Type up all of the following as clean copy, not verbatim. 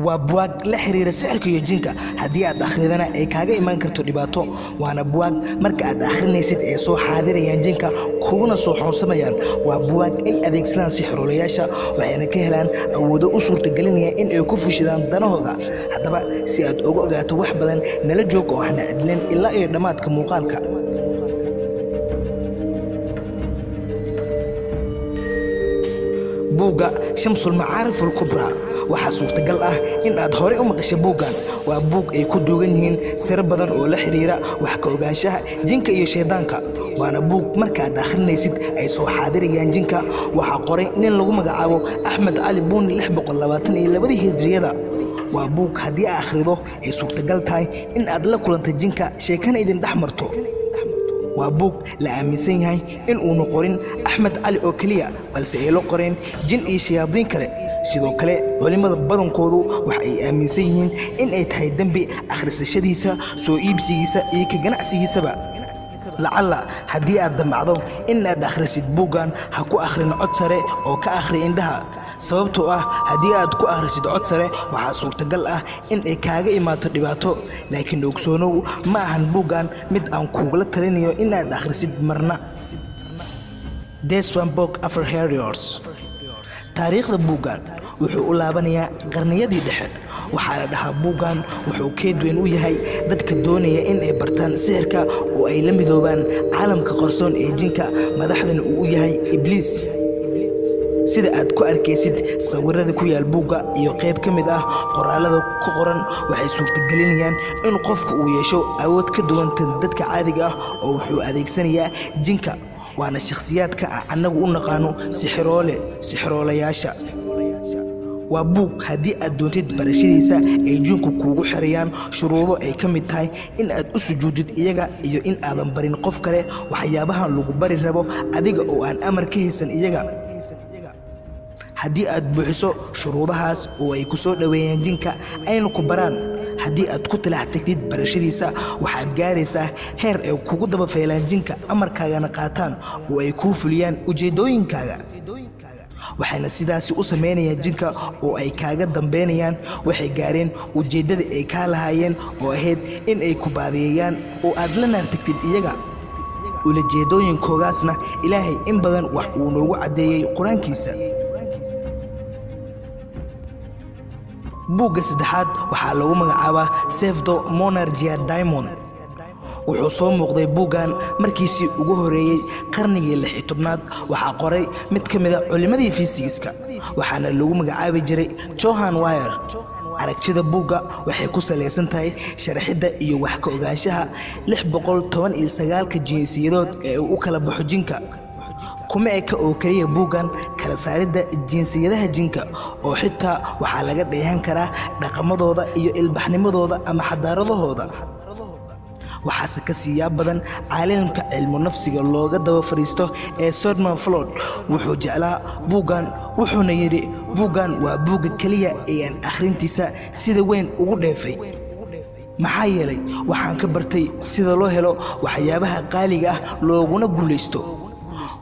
وابواق لحرير سحرك يجينك هدي أدخلنا أي كاجا إيمان كرتو دباتو وأنا بواق مرك أدخلني سيد إيسو حاضر ينجينك كونا صوحون سميان وابواق أي أديكسلان سحر لياشا وأنا كهلان أودو أسر تجلني إن يكفوا شدان دناهجا هذا بقى سياد أوجا توح بدن نلجوك وإحنا أدلين إلا إردمات كمقالك بوغا شمس المعارف الكبرى waxaa suurtagal ah in aad hore u maqashay buugan waa buug ay ku duugan yihiin sir badan oo la xiriira wax ka ogaanshaha jinka iyo sheedaanka waana buug marka aad akhrinaysid ay soo xaadirayaan jinka waxa qoray nin lagu magacaabo Axmed Ali Buuni 622 hijriyada waa buug hadii aad akhrido ay suurtagal tahay in aad la kulantay jinka sheekana idin dhaxmarto waa buug la aaminsan yahay in uu noqorin Axmed Ali oo kaliya balse ay la qoreen jin iyo shayaadiin kale sidoo kale culimada badankoodu waxa ay aaminsan yihiin in ay tahay dambi akhrisashadiisa soo iibsigiisa iyo ka ganacsigiisaba lacalla hadii aad damacdo in aad akhrisid buugan ha ku akhrin cod sare oo ka akhri indhaha sababtoo ah hadii aad ku akhrisid cod sare waxa suurtagal ah in ay kaaga imaato dhibaato laakiin ogsoonow ma ahan buugan mid aan kuugula talinayo in aad akhrisid marna This one book after Harriers taariikhda buugan wuxuu u laabanayaa qarniyadii dhexe waxaa la dhahaa buugan wuxuu keed weyn u yahay dadka doonaya in ay bartaan sixirka oo ay la midoobaan caalamka qarsoon ee jinka madaxdan uu yahay ibliis sida aad ku arkaysid sawirada ku yaal buuga iyo qayb ka mid ah qoraalada ku qoran waxay suurtagelinayaan in qofku uu yeesho awood ka duwan dadka caadiga ah oo wuxuu adeegsanayaa jinka waana shakhsiyaadka anagu u naqaano sixiroolayaasha waa buug hadii aad doontid barashadiisa ay jinku kuugu xirayaan shuruudo ay ka mid tahay in aad u sujuudid iyaga iyo in aadan barin qof kale waxyaabahan lagu bari rabo adiga oo aan amar ka haysan iyaga hadii aad buuxiso shuruudahaas oo ay ku soo dhaweeyaan jinka ayna ku baraan hadii aad ku talaxtagtid barashadiisa waxaad gaaraysaa heer ay kugu daba feelaan jinka amarkaagana qaataan oo ay ku fuliyaan ujeedooyinkaaga waxayna sidaasi u sameynayaan jinka oo ay kaaga dambeynayaan waxay gaareen ujeedada ay ka lahaayeen oo ahayd in ay ku baadiyaan oo aad la naartagtid iyaga ujeedooyinkoogaasna ilaahay in badan wax uu noogu cadeeyay quraankiisa buugga saddexaad waxaa lagu magacaabaa Save the Monarchia Diamond wuxuu soo muuqday buugan markiisii ugu horeeyay qarnigii 16aad waxaa qoray mid ka mid ah culimadii fiisigiska waxaana lagu magacaabi jiray Johann Weyer aragtida buugga waxay ku saleysan tahay sharaxida iyo wax ka ogaanshaha 619 jinsiyadood ee uu kala baxo jinka kuma eka oo kaliya buugan kala saarida jinsiyadaha jinka oo xitaa waxa laga dheehan karaa dhaqamadooda iyo ilbaxnimadooda ama xadaaradooda waxaase ka siiyaa badan caalamka cilmu nafsiga looga daba fariisto ee Sigmund Freud wuxuu jeclaa buugan wuxuuna yiri buugan waa buugga kaliya ee aan akhrintiisa sida weyn ugu dheefay maxaa yeelay waxaan ka bartay sida loo helo waxyaabaha qaaliga ah looguna guuleysto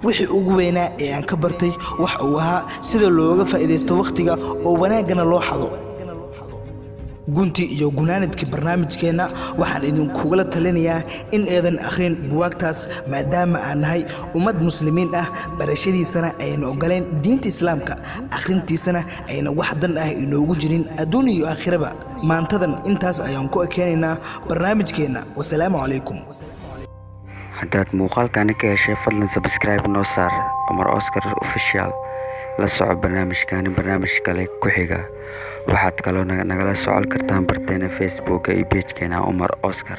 wixii ugu weynaa ee aan ka bartay wax uu ahaa sida looga faa'iideysto waqtiga oo wanaagana loo xado gunti iyo gunaanadkii barnaamijkeena waxaan idinkuula talinayaa in eedan akhrin buugtaas maadaama aan nahay ummad muslimiin ah barashadiisana ayna ogoleen diinta islaamka akhrintiisana ayna wax dan ah inoogu jirin adduun iyo aakhiraba maantadan intaas ayaan ku ekeenaynaa barnaamijkeena wassalaamu calaykum haddaad muuqaalkani ka heshay fadlan subscribe noo saar Omar Oscar official la soco barnaamijkani barnaamij kale ku xiga waxaad kaloo nagala socon kartaan barteena Facebook iyo page-keena Omar Oscar